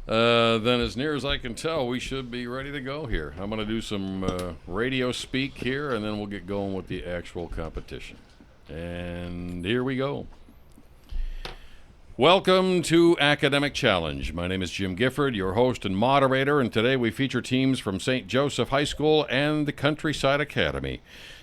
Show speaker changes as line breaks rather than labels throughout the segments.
Then as near as I can tell, we should be ready to go here. I'm going to do some radio speak here, and then we'll get going with the actual competition. And here we go. Welcome to Academic Challenge. My name is Jim Gifford, your host and moderator, and today we feature teams from St. Joseph High School and the Countryside Academy.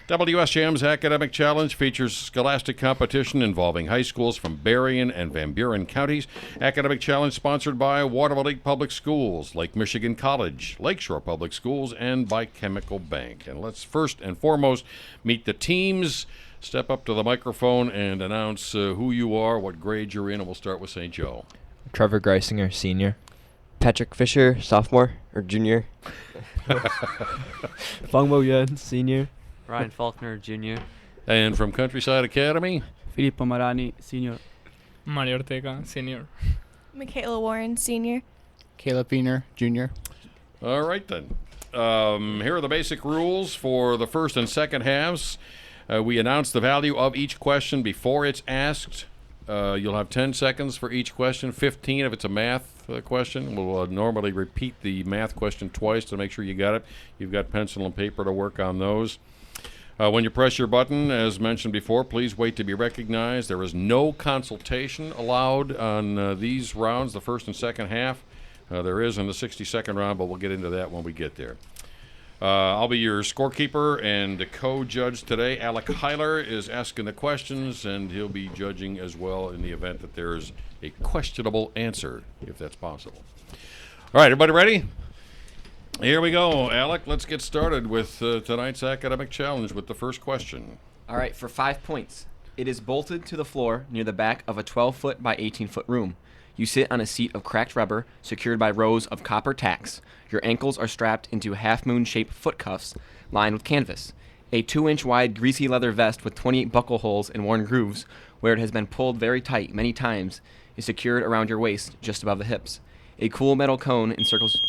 WSJM's Academic Challenge features scholastic competition involving high schools from Berrien and Van Buren counties. Academic Challenge sponsored by Waterville Lake Public Schools, Lake Michigan College, Lakeshore Public Schools, and by Chemical Bank. And let's first and foremost meet the teams. Step up to the microphone and announce who you are, what grade you're in, and we'll start with St. Joe.
Trevor Greisinger, senior.
Patrick Fisher, sophomore or junior.
Fangmo Yun, senior.
Ryan Faulkner, junior.
And from Countryside Academy,
Filippo Marani, senior.
Mario Ortega, senior.
Michaela Warren, senior.
Caleb Feener, junior.
All right, then. Here are the basic rules for the first and second halves. We announce the value of each question before it's asked. You'll have 10 seconds for each question, 15 if it's a math question. We'll normally repeat the math question twice to make sure you got it. You've got pencil and paper to work on those. When you press your button, as mentioned before, please wait to be recognized. There is no consultation allowed on these rounds, the first and second half. There is in the 60-second round, but we'll get into that when we get there. I'll be your scorekeeper and co-judge today. Alec Heiler is asking the questions, and he'll be judging as well in the event that there's a questionable answer, if that's possible. All right, everybody ready? Here we go. Alec, let's get started with tonight's academic challenge with the first question.
All right, for 5 points. It is bolted to the floor near the back of a 12-foot by 18-foot room. You sit on a seat of cracked rubber secured by rows of copper tacks. Your ankles are strapped into half-moon-shaped foot cuffs lined with canvas. A 2-inch wide greasy leather vest with 28 buckle holes and worn grooves, where it has been pulled very tight many times, is secured around your waist just above the hips. A cool metal cone encircles...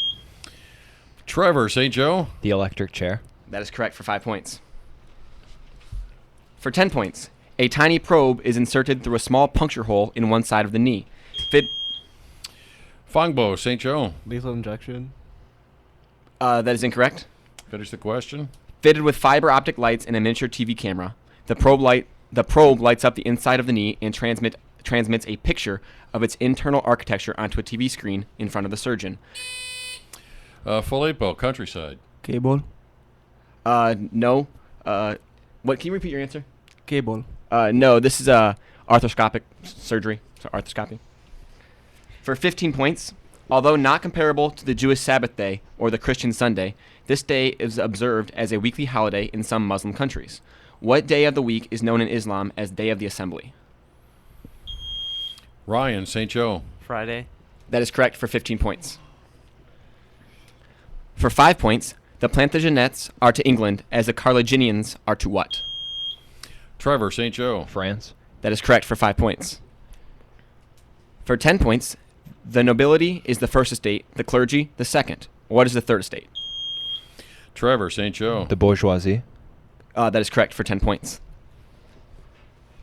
Trevor, St. Joe.
The electric chair.
That is correct for 5 points. For 10 points, a tiny probe is inserted through a small puncture hole in one side of the knee.
Fangbo, St. Joe.
Lethal injection.
That is incorrect.
Finish the question.
Fitted with fiber optic lights and a miniature TV camera, the probe lights up the inside of the knee and transmits a picture of its internal architecture onto a TV screen in front of the surgeon.
Filippo, Countryside.
Cable.
No. What? Can you repeat your answer?
Cable.
No. This is arthroscopic surgery. So arthroscopy. For 15 points, although not comparable to the Jewish Sabbath day or the Christian Sunday, this day is observed as a weekly holiday in some Muslim countries. What day of the week is known in Islam as Day of the Assembly?
Ryan, St. Joe.
Friday.
That is correct for 15 points. For 5 points, the Plantagenets are to England as the Carthaginians are to what?
Trevor, St. Joe.
France.
That is correct for 5 points. For 10 points, the nobility is the first estate, the clergy the second. What is the third estate?
Trevor, St. Joe.
The bourgeoisie.
That is correct for 10 points.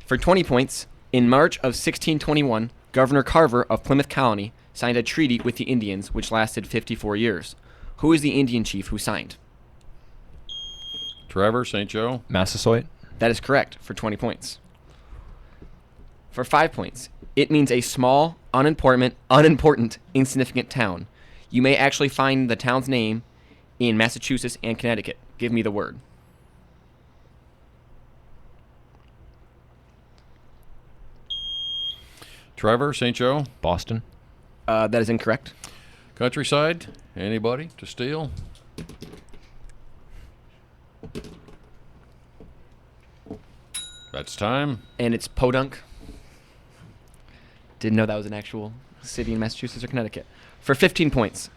For 20 points, in March of 1621, Governor Carver of Plymouth Colony signed a treaty with the Indians which lasted 54 years. Who is the Indian chief who signed?
Trevor, St. Joe.
Massasoit.
That is correct for 20 points. For 5 points, it means a small, unimportant, insignificant town. You may actually find the town's name in Massachusetts and Connecticut. Give me the word.
Trevor, St. Joe.
Boston.
That is incorrect.
Countryside. Anybody to steal? That's time.
And it's Podunk. Didn't know that was an actual city in Massachusetts or Connecticut. For 15 points.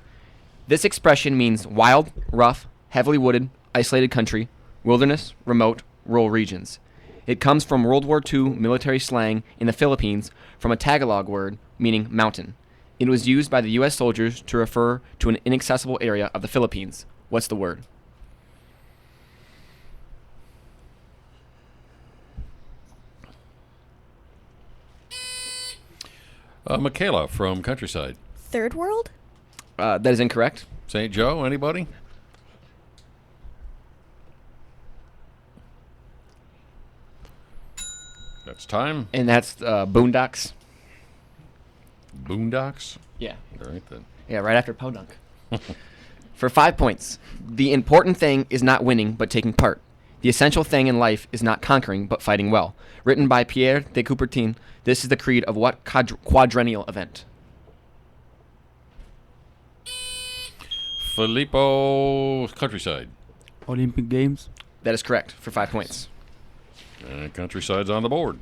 This expression means wild, rough, heavily wooded, isolated country, wilderness, remote, rural regions. It comes from World War II military slang in the Philippines from a Tagalog word meaning mountain. It was used by the U.S. soldiers to refer to an inaccessible area of the Philippines. What's the word?
Michaela from Countryside.
Third world?
That is incorrect.
St. Joe, anybody? That's time.
And that's Boondocks.
Boondocks.
Yeah.
All right then.
Yeah, right after Podunk. For 5 points, the important thing is not winning, but taking part. The essential thing in life is not conquering, but fighting well. Written by Pierre de Coubertin, this is the creed of what quadrennial event?
Filippo, Countryside.
Olympic Games.
That is correct, for 5 points.
Countryside's on the board.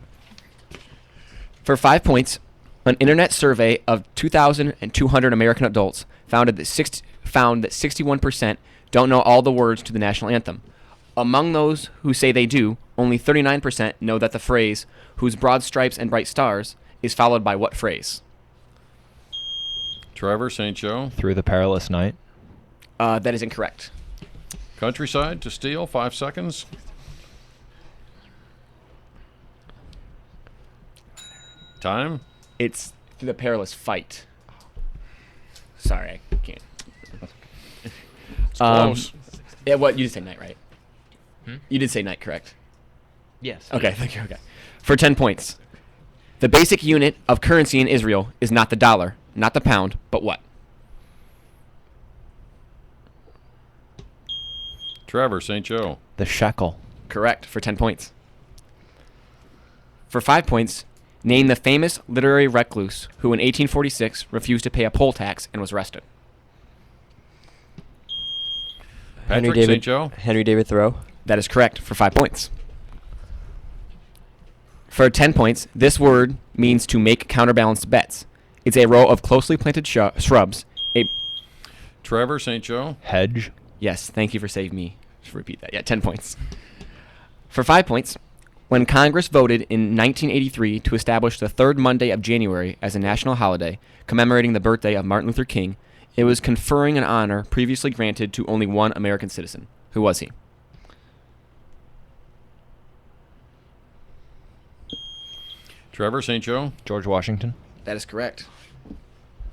For 5 points, an internet survey of 2,200 American adults found that 61% don't know all the words to the national anthem. Among those who say they do, only 39% know that the phrase, whose broad stripes and bright stars, is followed by what phrase?
Trevor, St. Joe.
Through the Perilous Night.
That is incorrect.
Countryside to steal. 5 seconds. Time.
It's through the perilous fight. Sorry, I can't.
It's close.
Yeah, what? You did say night, right? You did say night, correct?
Yes.
Okay, thank you. Okay. For 10 points. The basic unit of currency in Israel is not the dollar, not the pound, but what?
Trevor, St. Joe.
The shekel.
Correct, for 10 points. For 5 points, name the famous literary recluse who in 1846 refused to pay a poll tax and was arrested.
Patrick, St. Joe.
Henry David Thoreau.
That is correct, for 5 points. For 10 points, this word means to make counterbalanced bets. It's a row of closely planted shrubs.
Trevor, St. Joe.
Hedge.
Yes, thank you for saving me. Just repeat that. Yeah, 10 points. For 5 points, when Congress voted in 1983 to establish the third Monday of January as a national holiday, commemorating the birthday of Martin Luther King, it was conferring an honor previously granted to only one American citizen. Who was he?
Trevor, St. Joe.
George Washington.
That is correct.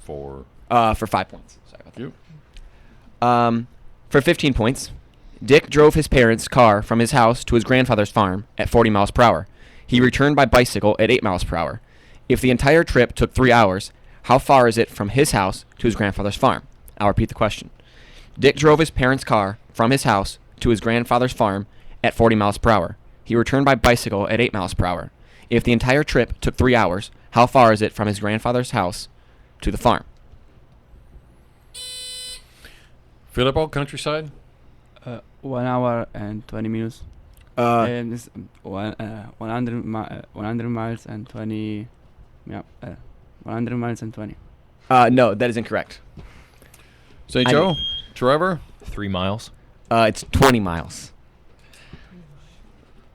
For
For 5 points. Sorry about that.
you.
For 15 points, Dick drove his parents' car from his house to his grandfather's farm at 40 miles per hour. He returned by bicycle at 8 miles per hour. If the entire trip took 3 hours, how far is it from his house to his grandfather's farm? I'll repeat the question. Dick drove his parents' car from his house to his grandfather's farm at 40 miles per hour. He returned by bicycle at 8 miles per hour. If the entire trip took 3 hours, how far is it from his grandfather's house to the farm?
Filippo, Countryside.
1 hour and 20 minutes. And it's 100 miles and 20. Yeah, 100 miles and 20.
No, that is incorrect.
St.
I
Joe.
mean-
Trevor.
3 miles.
It's 20 miles.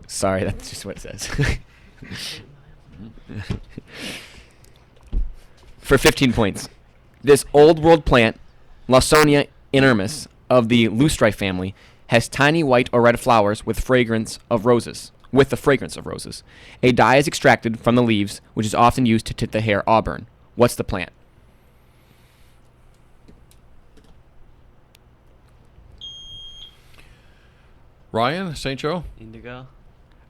Sorry, that's just what it says. For 15 points. This old world plant, Lawsonia inermis, of the loosestrife family, has tiny white or red flowers with the fragrance of roses. A dye is extracted from the leaves, which is often used to tint the hair auburn. What's the plant?
Ryan, St. Joe.
Indigo.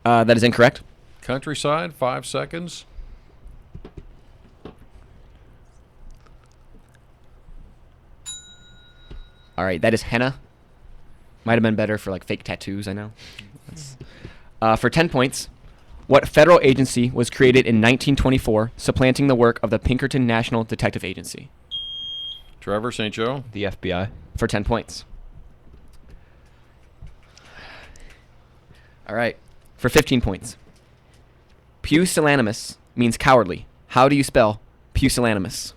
That is incorrect.
Countryside. 5 seconds.
All right, that is henna. Might have been better for like fake tattoos, I know. For 10 points, what federal agency was created in 1924, supplanting the work of the Pinkerton National Detective Agency?
Trevor, St. Joe.
The FBI.
For 10 points. All right, for 15 points. Pusillanimous means cowardly. How do you spell pusillanimous?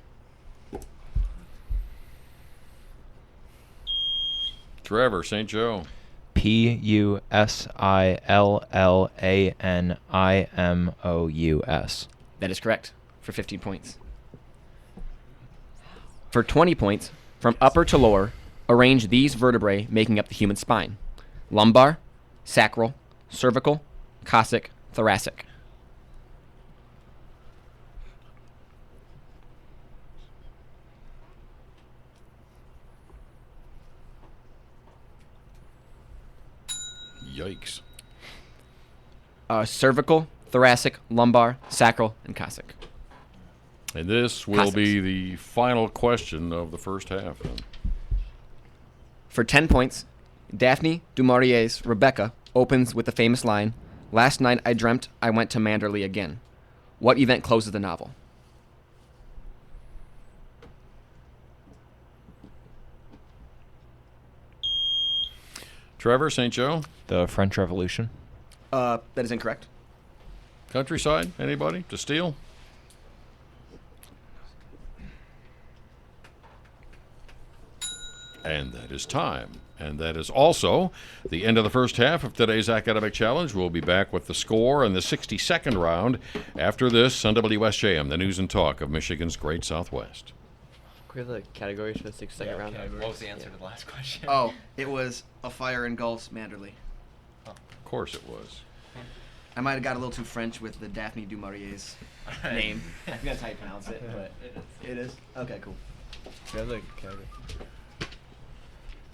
Trevor, St. Joe.
Pusillanimous.
That is correct, for 15 points. For 20 points, from upper to lower, arrange these vertebrae making up the human spine: lumbar, sacral, cervical, cossack, thoracic.
Yikes.
Cervical, thoracic, lumbar, sacral, and cossack.
And this will be the final question of the first half. Then.
For 10 points, Daphne du Maurier's Rebecca opens with the famous line, "Last night I dreamt I went to Manderley again." What event closes the novel?
Trevor, St. Joe?
The French Revolution.
That is incorrect.
Countryside? Anybody? To steal? And that is time. And that is also the end of the first half of today's academic challenge. We'll be back with the score in the 62nd round after this on WSJM, the news and talk of Michigan's Great Southwest.
What are the categories for the 6-second round?
What was the answer to the last question?
Oh, it was A Fire Engulfs Manderley.
Of course it was.
I might have got a little too French with the Daphne du Maurier's name. I think that's how you pronounce it, but it is. Okay, cool.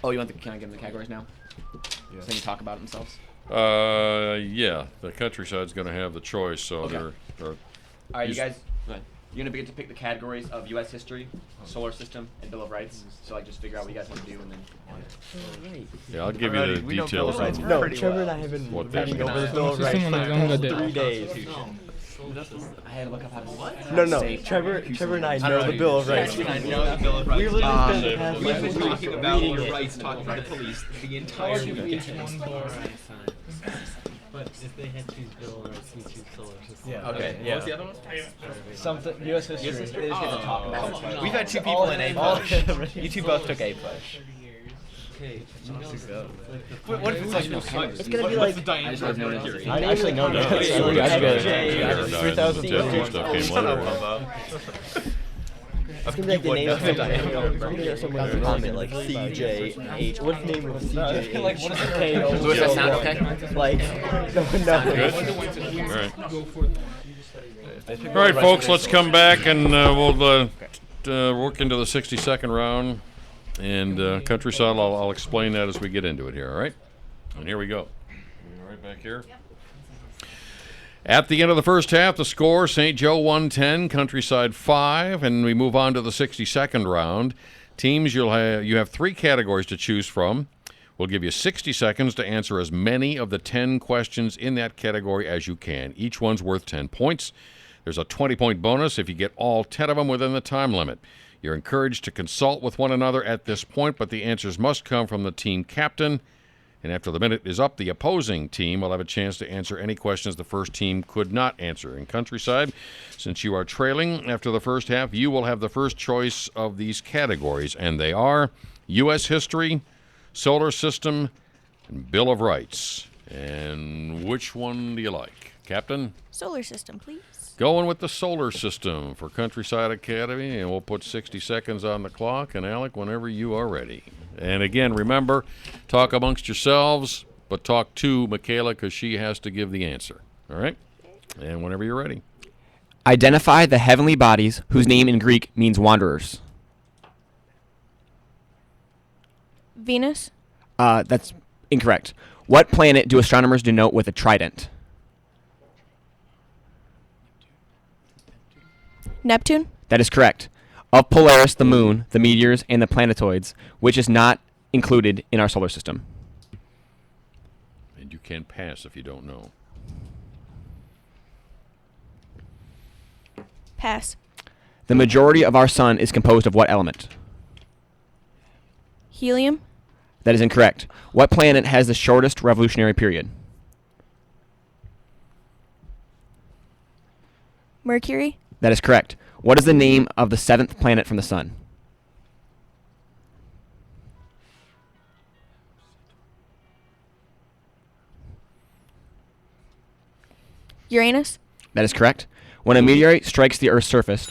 Oh, you want can I give them the categories now? Yeah. So they can talk about it themselves.
Yeah, the Countryside's going to have the choice, so
Okay.
they're
All right, you guys. You're gonna get to pick the categories of U.S. history, solar system, and Bill of Rights. So like, just figure out what you guys want to do, and then.
yeah. I'll give you the details on
No, Trevor and I have been
what they
reading over the
should.
Bill of Rights
System
for
on
the
the
past 3 days.
I had to look up how to.
No,
say
Trevor and I know the Bill of Rights.
I know the Bill of Rights.
We literally spent the past
We've been
week
talking about
reading
your
it.
rights, talking to the police the entire weekend.
But if they had choose Bill or we choose solar system.
Yeah.
Okay.
Yeah.
What's the other one?
Something U.S. history.
They just get to talk about it.
We've had 2 people in A push. You 2 both took A push.
Okay.
What if it's like
It's gonna be like.
I just have no idea.
I actually know that.
Stuff came later.
It's gonna be like the name of the comment, like CJH. What's the name of CJH? Like, what is the K?
Does that sound okay?
Like,
All right. All right, folks, let's come back and we'll work into the 62nd round. And Countryside, I'll explain that as we get into it here, all right? And here we go. Right back here. At the end of the first half, the score, St. Joe 110, Countryside 5, and we move on to the 62nd round. Teams, you have 3 categories to choose from. We'll give you 60 seconds to answer as many of the 10 questions in that category as you can. Each one's worth 10 points. There's a 20-point bonus if you get all 10 of them within the time limit. You're encouraged to consult with one another at this point, but the answers must come from the team captain. And after the minute is up, the opposing team will have a chance to answer any questions the first team could not answer. In Countryside, since you are trailing after the first half, you will have the first choice of these categories, and they are U.S. history, solar system, and Bill of Rights. And which one do you like, Captain?
Solar system, please.
Going with the solar system for Countryside Academy, and we'll put 60 seconds on the clock. And Alec, whenever you are ready. And again, remember, talk amongst yourselves, but talk to Michaela because she has to give the answer. All right? And whenever you're ready.
Identify the heavenly bodies whose name in Greek means wanderers.
Venus,
That's incorrect. What planet do astronomers denote with a trident?
Neptune,
That is correct. Of Polaris, the moon, the meteors, and the planetoids, which is not included in our solar system?
And you can't pass if you don't know.
pass.
The majority of our sun is composed of what element?
Helium,
That is incorrect. What planet has the shortest revolutionary period?
Mercury,
That is correct. What is the name of the 7th planet from the sun?
Uranus,
That is correct. When a meteorite strikes the Earth's surface,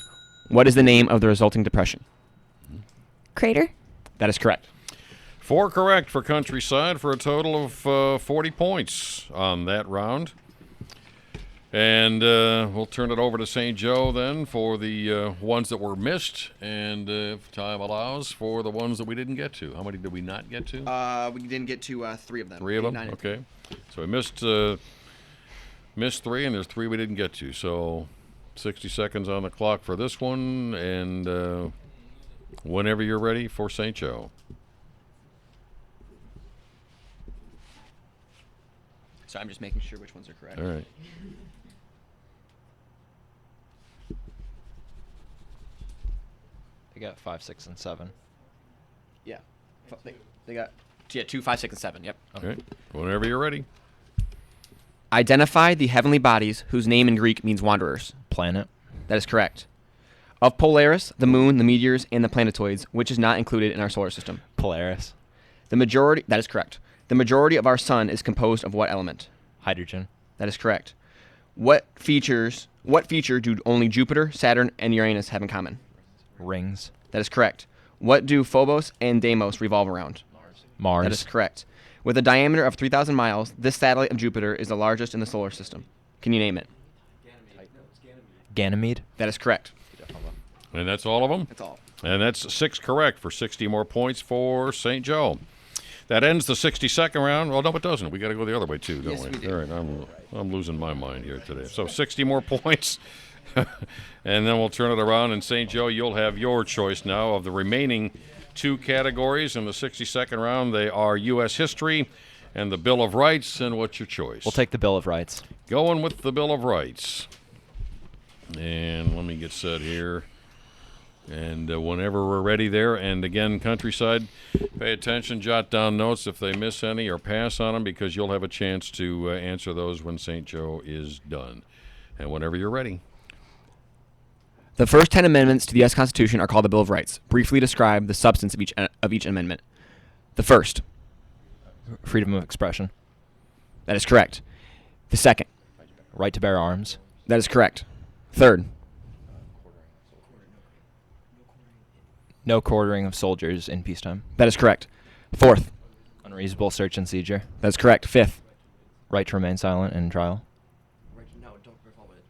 what is the name of the resulting depression?
crater,
That is correct.
4 correct for Countryside for a total of 40 points on that round. And we'll turn it over to St. Joe then for the ones that were missed, and if time allows, for the ones that we didn't get to. How many did we not get to?
We didn't get to 3 of them.
3 of
8,
them?
9, and
Okay. So we missed 3, and there's 3 we didn't get to. So 60 seconds on the clock for this one, and whenever you're ready for St. Joe.
So I'm just making sure which ones are correct.
All right.
They got 5, 6, and 7.
Yeah. They got 2, 5, 6, and 7. Yep.
Okay. Whenever you're ready.
Identify the heavenly bodies whose name in Greek means wanderers.
Planet.
That is correct. Of Polaris, the moon, the meteors, and the planetoids, which is not included in our solar system.
Polaris.
That is correct. The majority of our sun is composed of what element?
Hydrogen.
That is correct. What feature do only Jupiter, Saturn, and Uranus have in common?
Rings.
That is correct. What do Phobos and Deimos revolve around?
Mars.
That is correct. With a diameter of 3,000 miles, this satellite of Jupiter is the largest in the solar system. Can you name it?
Ganymede.
That is correct.
And that's all of them?
That's all.
And that's 6 correct for 60 more points for St. Joe. That ends the 60-second round. Well, no, it doesn't. We got to go the other way, too, don't
Yes,
we?
we do.
All right, I'm losing my mind here today. So 60 more points, and then we'll turn it around. And St. Joe, you'll have your choice now of the remaining 2 categories in the 60-second round. They are U.S. history and the Bill of Rights. And what's your choice?
We'll take the Bill of Rights.
Going with the Bill of Rights. And let me get set here. And whenever we're ready there, and again, Countryside, pay attention, jot down notes if they miss any or pass on them, because you'll have a chance to answer those when St. Joe is done. And whenever you're ready.
The first 10 amendments to the U.S. Constitution are called the Bill of Rights. Briefly describe the substance of each amendment. The first.
Freedom of expression.
That is correct. The second.
Right to bear arms.
That is correct. Third.
No quartering of soldiers in peacetime.
That is correct. Fourth.
Unreasonable search and seizure.
That is correct. Fifth.
Right to remain silent in trial.
No, don't revolve it.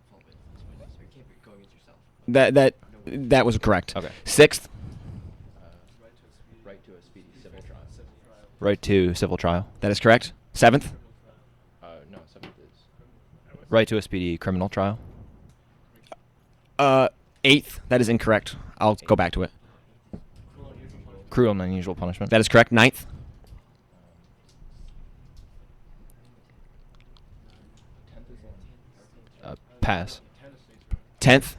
You can't be going against yourself.
That was correct.
Okay.
Sixth.
Right to a speedy civil trial.
Right to civil trial.
That is correct. Seventh.
No, 7th is.
Right to a speedy criminal trial.
Eighth. That is incorrect. I'll go back to it.
Cruel and unusual punishment.
That is correct. Ninth.
Pass.
10th.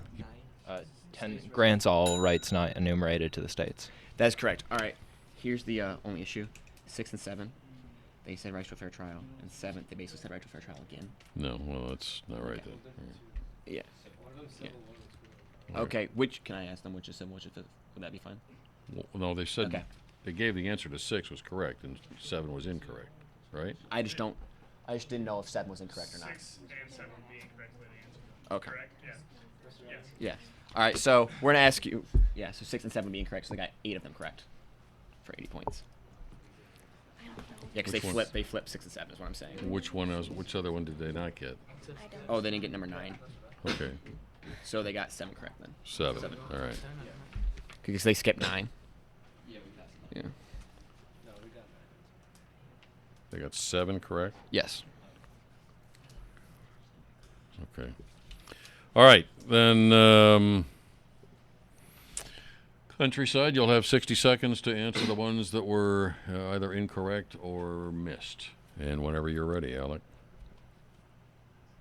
10 grants all rights not enumerated to the states.
That is correct. All right. Here's the only issue. 6 and 7. They said right to a fair trial. And 7th, they basically said right to a fair trial again.
No, well, that's not right then.
Yeah. Okay. Can I ask them which is 7, which is 5th? Would that be fine?
Well, no, they said
Okay.
they gave the answer to 6 was correct and 7 was incorrect, right?
I just didn't know if 7 was incorrect or not.
6 and 7 being correctly answered.
Okay.
Correct? Yeah. Yes.
Yeah. All right. So we're gonna ask you. Yeah. So 6 and 7 being correct. So they got 8 of them correct for 80 points. Yeah, because
Which
they
ones?
flipped 6 and 7 is what I'm saying.
Which other one did they not get?
Oh, they didn't get number 9.
Okay,
So they got 7 correct then.
7.
7.
All right.
Because they skipped 9. Yeah.
They got 7 correct?
Yes.
Okay. All right, then Countryside, you'll have 60 seconds to answer the ones that were either incorrect or missed. And whenever you're ready, Alec.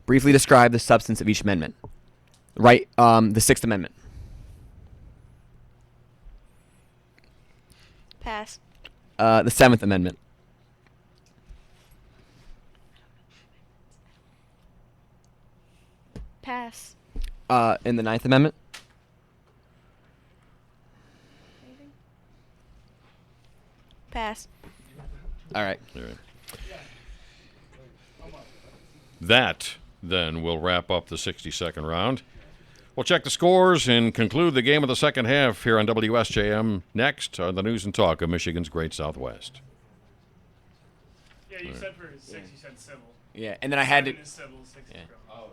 Briefly describe the substance of each amendment. Right. The 6th Amendment.
Pass.
The 7th Amendment.
Pass.
In the 9th Amendment.
Pass.
All right.
All right. That, then, will wrap up the 60-second round. We'll check the scores and conclude the game of the second half here on WSJM next on the news and talk of Michigan's Great Southwest.
Yeah, you said for 6, you said civil.
Yeah, and then I had to.
7 is civil, 6 is criminal.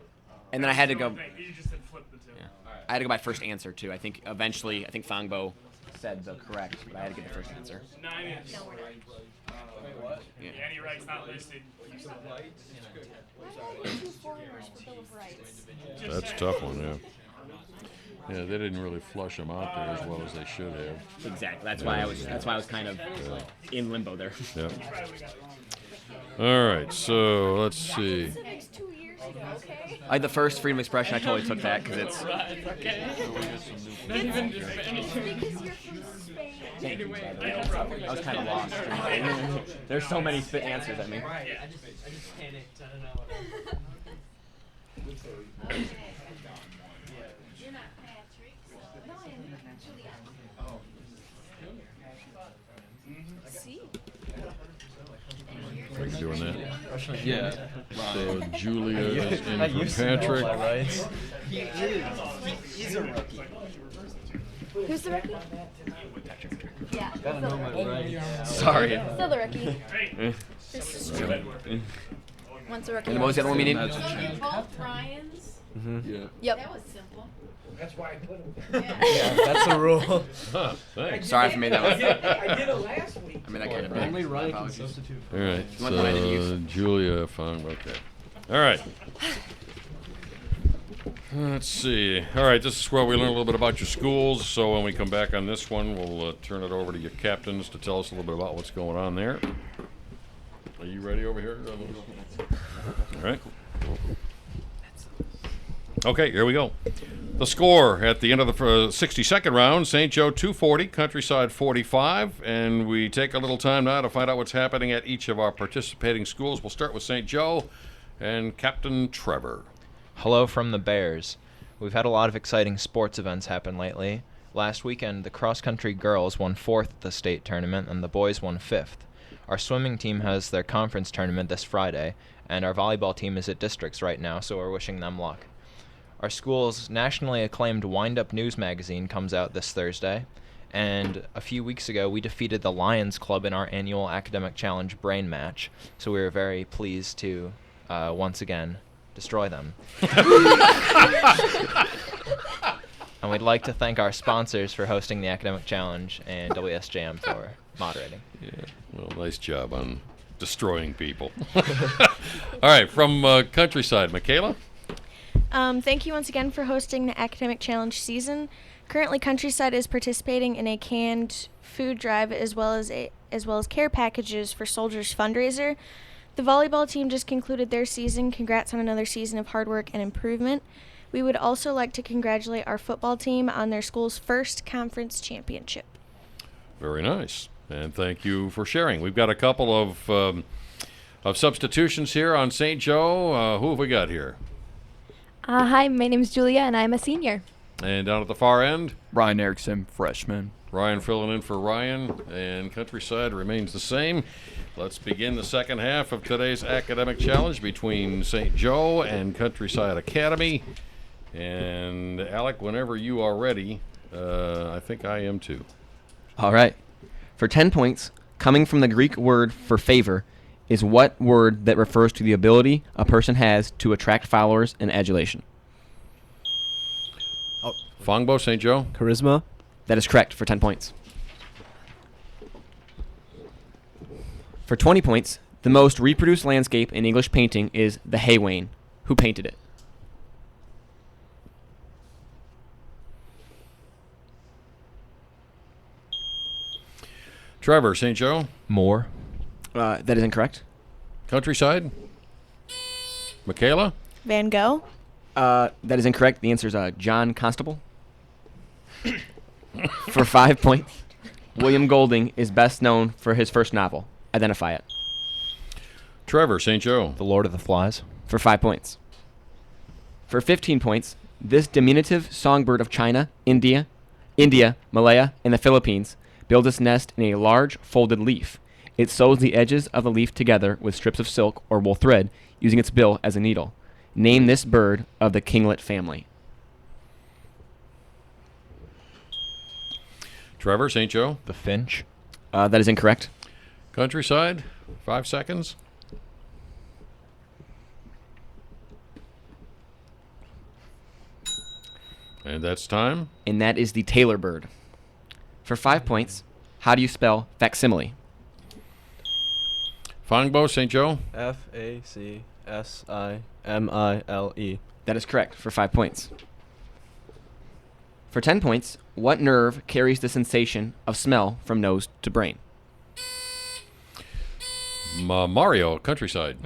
And then I had to go.
You just said flip the two.
Yeah. I had to go by first answer too. I think eventually, Fangbo said the correct, but I had to get the first answer.
9 is.
Yeah.
Any rights not listed. You said that.
That's a tough one, yeah. Yeah, they didn't really flush them out there as well as they should have.
Exactly. That's why I was kind of in limbo there.
Yeah. All right, so let's see.
I had the first freedom of expression. I totally took that because it's. Thank you, by the way. I was kind of lost. There's so many spit answers at me.
I just panicked. I don't know what
You're not Patrick, so. No, I'm See?
Are you doing that?
Yeah.
So Julia is in for Patrick.
He's a rookie.
Who's the rookie? Yeah.
Gotta know my rights.
Sorry.
Still the rookie. This is true. Once a rookie.
And what was the other one we needed?
Both Brian's.
Yeah.
Yep. That was simple.
That's why I put him.
Yeah, that's the rule.
Huh, thanks.
Sorry if I made that one.
I did it last week.
I made that kind of
Only
big.
Ryan can
Apologies.
substitute.
All right,
You want the right to
so
use?
Julia found, okay. All right. Let's see. All right, this is where we learn a little bit about your schools. So when we come back on this one, we'll turn it over to your captains to tell us a little bit about what's going on there. Are you ready over here? All right. Okay, here we go. The score at the end of the 62nd round, St. Joe 240, Countryside 45, and we take a little time now to find out what's happening at each of our participating schools. We'll start with St. Joe and Captain Trevor.
Hello from the Bears. We've had a lot of exciting sports events happen lately. Last weekend, the cross-country girls won 4th at the state tournament, and the boys won 5th. Our swimming team has their conference tournament this Friday, and our volleyball team is at districts right now, so we're wishing them luck. Our school's nationally acclaimed Wind Up News magazine comes out this Thursday, and a few weeks ago we defeated the Lions Club in our annual Academic Challenge Brain Match, so we were very pleased to once again destroy them. And we'd like to thank our sponsors for hosting the Academic Challenge and WSJM for moderating.
Yeah, well, nice job on destroying people. All right, from Countryside, Michaela?
Thank you once again for hosting the Academic Challenge season. Currently, Countryside is participating in a canned food drive as well as care packages for Soldiers fundraiser. The volleyball team just concluded their season. Congrats on another season of hard work and improvement. We would also like to congratulate our football team on their school's first conference championship.
Very nice, and thank you for sharing. We've got a couple of substitutions here on St. Joe. Who have we got here?
Hi, my name is Julia, and I'm a senior.
And down at the far end,
Ryan Erickson, freshman.
Ryan filling in for Ryan, and Countryside remains the same. Let's begin the second half of today's academic challenge between St. Joe and Countryside Academy. And Alec, whenever you are ready, I think I am too.
All right. For 10 points, coming from the Greek word for favor, is what word that refers to the ability a person has to attract followers and adulation?
Fangbo, St. Joe?
Charisma.
That is correct for 10 points. For 20 points, the most reproduced landscape in English painting is the Hay Wain. Who painted it?
Trevor, St. Joe?
Moore.
That is incorrect.
Countryside? Michaela?
Van Gogh.
That is incorrect. The answer is John Constable. For 5 points, William Golding is best known for his first novel. Identify it.
Trevor, St. Joe?
The Lord of the Flies.
For 5 points. For 15 points, this diminutive songbird of China, India, Malaya, and the Philippines builds its nest in a large folded leaf. It sews the edges of the leaf together with strips of silk or wool thread, using its bill as a needle. Name this bird of the kinglet family.
Trevor, St. Joe?
The Finch.
That is incorrect.
Countryside? 5 seconds. And that's time.
And that is the Taylor bird. For 5 points, how do you spell facsimile?
Fangbo, St. Joe.
Facsimile.
That is correct for 5 points. For 10 points, what nerve carries the sensation of smell from nose to brain?
Mario, Countryside.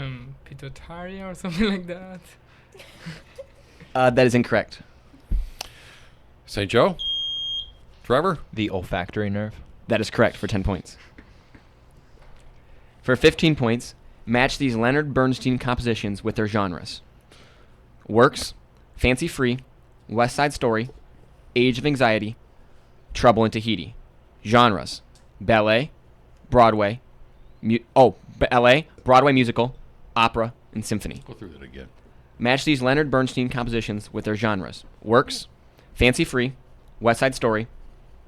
Pituitary or something like that.
That is incorrect.
St. Joe. Trevor.
The olfactory nerve.
That is correct for 10 points. For 15 points, match these Leonard Bernstein compositions with their genres. Works, Fancy Free, West Side Story, Age of Anxiety, Trouble in Tahiti. Genres, ballet, Broadway, ballet, Broadway musical, opera, and symphony.
Go through that again.
Match these Leonard Bernstein compositions with their genres. Works, Fancy Free, West Side Story,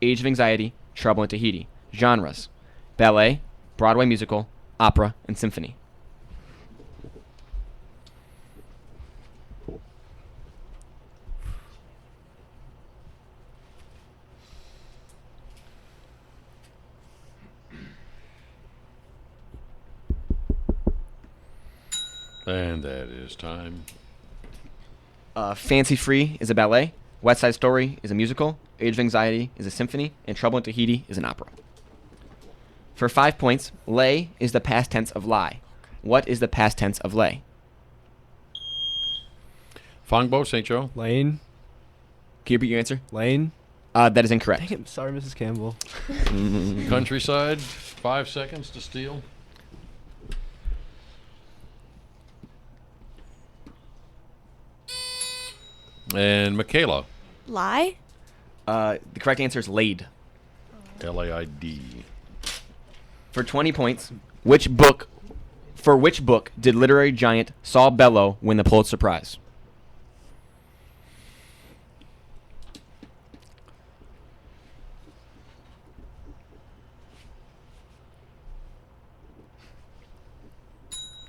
Age of Anxiety, Trouble in Tahiti. Genres, ballet, Broadway musical, opera, and symphony.
And that is time.
Fancy Free is a ballet, West Side Story is a musical, Age of Anxiety is a symphony, and Trouble in Tahiti is an opera. For 5 points, lay is the past tense of lie. What is the past tense of lay?
Fangbo, St. Joe.
Lane.
Can you repeat your answer?
Lane.
That is incorrect.
Dang it. Sorry, Mrs. Campbell.
Countryside. 5 seconds to steal. And Michaela.
Lie?
The correct answer is laid.
Laid.
For 20 points, which book did literary giant Saul Bellow win the Pulitzer Prize?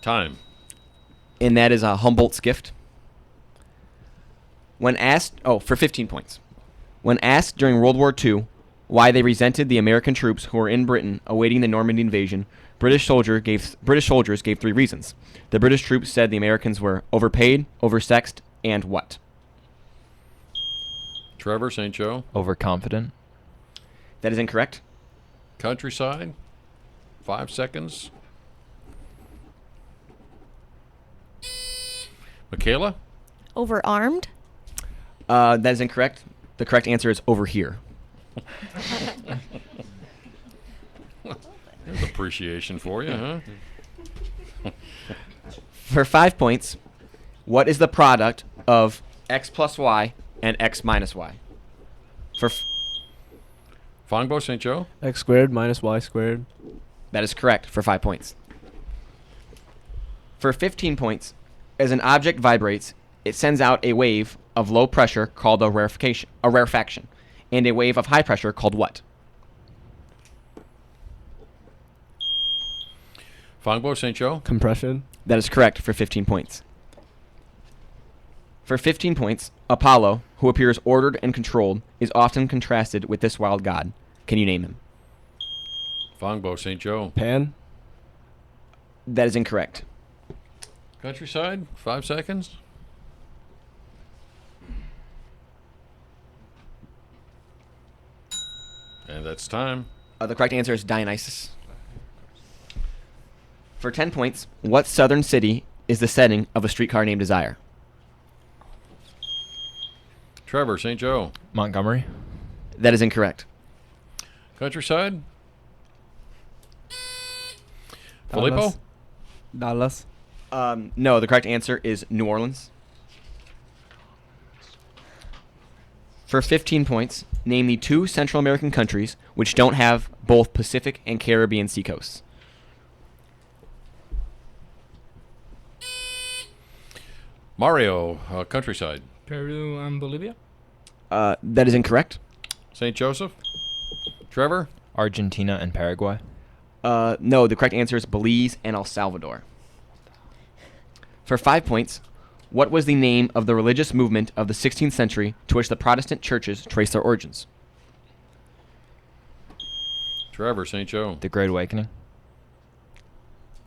Time.
And that is Humboldt's Gift. When asked, for 15 points. When asked during World War II why they resented the American troops who were in Britain awaiting the Normandy invasion, British soldiers gave 3 reasons. The British troops said the Americans were overpaid, oversexed, and what?
Trevor, St. Joe.
Overconfident.
That is incorrect.
Countryside. 5 seconds. Michaela.
Overarmed?
That is incorrect. The correct answer is over here.
There's appreciation for you, huh?
For 5 points, what is the product of x plus y and x minus y?
Fangbo, St. Joe.
X squared minus y squared.
That is correct for 5 points. For 15 points, as an object vibrates, it sends out a wave of low pressure called a rarefaction, and a wave of high pressure called what?
Fangbo, St. Joe.
Compression.
That is correct for 15 points. For 15 points, Apollo, who appears ordered and controlled, is often contrasted with this wild god. Can you name him?
Fangbo, St. Joe.
Pan.
That is incorrect.
Countryside. 5 seconds. And that's time.
The correct answer is Dionysus. For 10 points, what southern city is the setting of A Streetcar Named Desire?
Trevor, St. Joe.
Montgomery.
That is incorrect.
Countryside. Filippo.
Dallas.
No, the correct answer is New Orleans. For 15 points, name the 2 Central American countries which don't have both Pacific and Caribbean seacoasts.
Mario, Countryside.
Peru and Bolivia.
That is incorrect.
St. Joseph. Trevor.
Argentina and Paraguay.
No, the correct answer is Belize and El Salvador. For 5 points, What was the name of the religious movement of the 16th century to which the Protestant churches trace their origins?
Trevor, St. Joe.
The Great Awakening.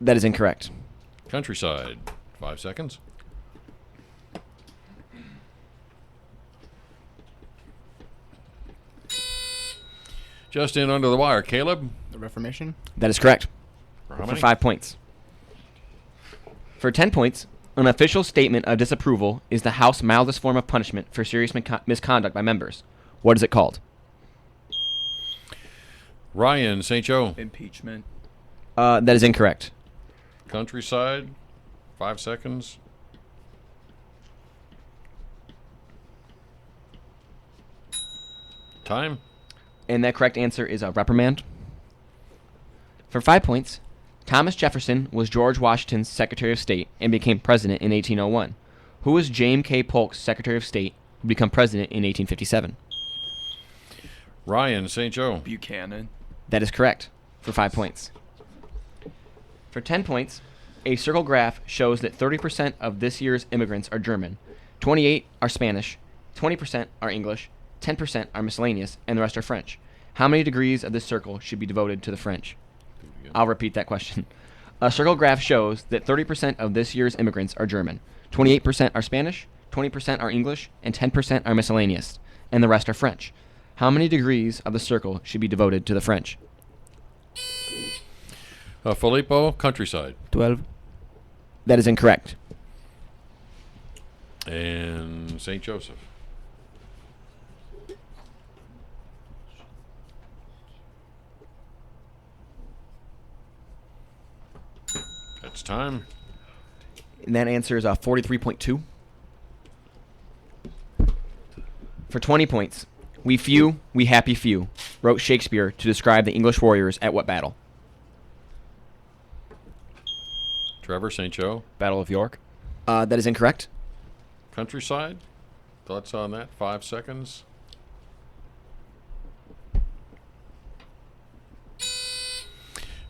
That is incorrect.
Countryside. 5 seconds. Just in under the wire. Caleb.
The Reformation.
That is correct.
For how
For
many?
5 points. For 10 points, an official statement of disapproval is the House's mildest form of punishment for serious misconduct by members. What is it called?
Ryan, St. Joe.
Impeachment.
That is incorrect.
Countryside. 5 seconds. Time.
And that correct answer is a reprimand. For 5 points, Thomas Jefferson was George Washington's Secretary of State and became president in 1801. Who was James K. Polk's Secretary of State who became president in 1857?
Ryan, St. Joe.
Buchanan.
That is correct. For 5 points. For 10 points, a circle graph shows that 30% of this year's immigrants are German, 28 are Spanish, 20% are English, 10% are miscellaneous, and the rest are French. How many degrees of this circle should be devoted to the French? I'll repeat that question. A circle graph shows that 30% of this year's immigrants are German, 28% are Spanish, 20% are English, and 10% are miscellaneous, and the rest are French. How many degrees of the circle should be devoted to the French?
Filippo, Countryside.
12.
That is incorrect.
And St. Joseph. That's time.
And that answer is 43.2. For 20 points, we few, we happy few, wrote Shakespeare to describe the English warriors at what battle?
Trevor, St. Joe.
Battle of York.
That is incorrect.
Countryside. Thoughts on that? 5 seconds.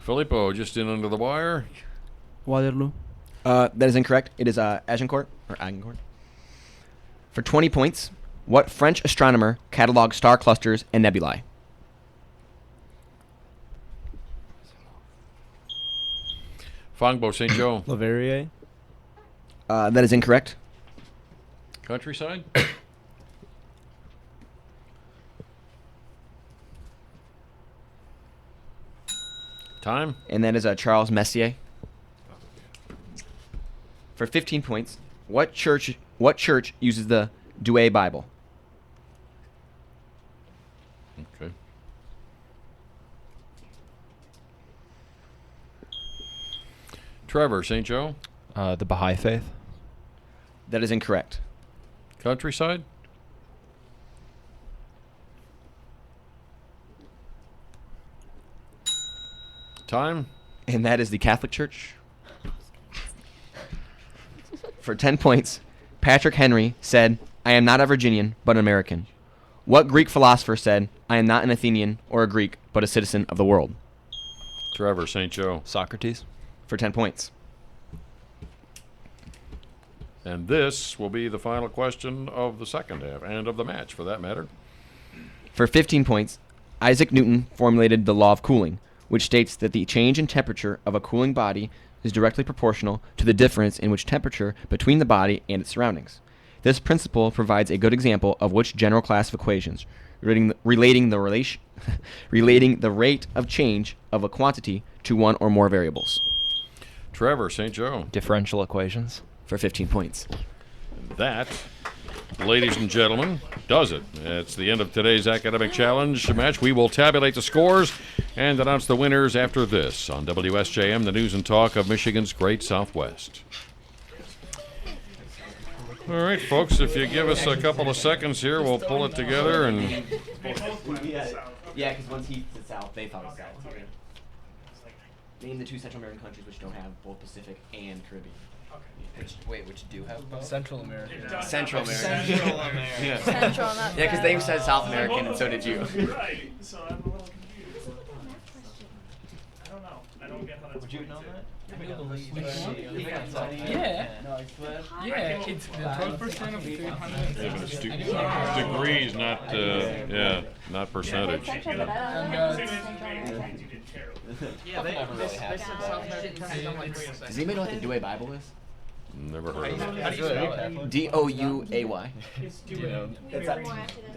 Filippo, just in under the wire.
Waterloo.
That is incorrect. It is Agincourt or Agincourt. For 20 points, what French astronomer cataloged star clusters and nebulae?
Fongbo, St. Joe.
Leverrier.
That is incorrect.
Countryside. Time.
And that is Charles Messier. For 15 points, what church uses the Douay Bible?
Okay. Trevor, St. Joe.
The Baha'i Faith.
That is incorrect.
Countryside. Time.
And that is the Catholic Church. For 10 points, Patrick Henry said, "I am not a Virginian, but an American." What Greek philosopher said, "I am not an Athenian or a Greek, but a citizen of the world"?
Trevor, St. Joe.
Socrates.
For 10 points.
And this will be the final question of the second half, and of the match, for that matter.
For 15 points, Isaac Newton formulated the law of cooling, which states that the change in temperature of a cooling body is directly proportional to the difference in which temperature between the body and its surroundings. This principle provides a good example of which general class of equations relating the rate of change of a quantity to one or more variables.
Trevor, St. Joe.
Differential equations.
For 15 points.
And that, ladies and gentlemen, does it. It's the end of today's Academic Challenge match. We will tabulate the scores and announce the winners after this on WSJM, the news and talk of Michigan's Great Southwest. All right, folks, if you give us a couple of seconds here, we'll pull it together and...
Yeah, because once he said south, they thought it was south. Name the two Central American countries which don't have both Pacific and Caribbean.
Which do have both?
Central America.
Central America.
Central America.
Yeah.
Central, not
Yeah, because they said South American, and so did you.
Right, so I'm a little confused. I don't know. I don't get how
Would you know that?
Yeah. Yeah, it's the 12% of 300.
Yeah, but it's degrees, not not percentage.
Does anybody know what the Douay Bible is?
Never heard of
How
it.
do you spell it?
Douay.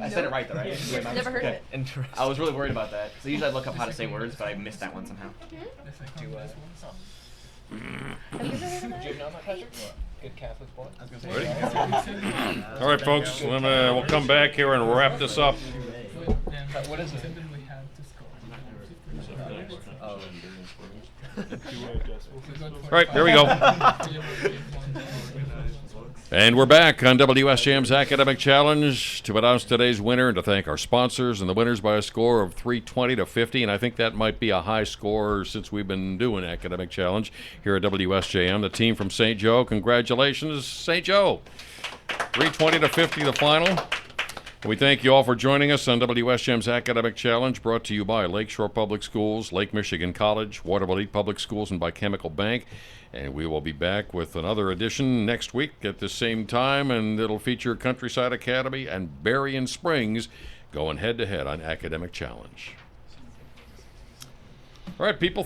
I said it right though, right? Douay Bible?
Never heard of
Okay.
it.
Interesting.
I was really worried about that. So usually I look up how to say words, but I missed that one somehow.
Would you have known that, Patrick? Good Catholic boy. I was
Ready? All right, folks. We'll come back here and wrap this up.
What is it?
We have to score.
Oh.
All right, there we go. And we're back on WSJM's Academic Challenge to announce today's winner and to thank our sponsors and the winners by a score of 320 to 50. And I think that might be a high score since we've been doing Academic Challenge here at WSJM. The team from St. Joe, congratulations, St. Joe. 320 to 50, the final. We thank you all for joining us on WSJM's Academic Challenge, brought to you by Lakeshore Public Schools, Lake Michigan College, Waterville Public Schools, and by Chemical Bank. And we will be back with another edition next week at the same time, and it'll feature Countryside Academy and Berrien Springs going head-to-head on Academic Challenge. All right, people.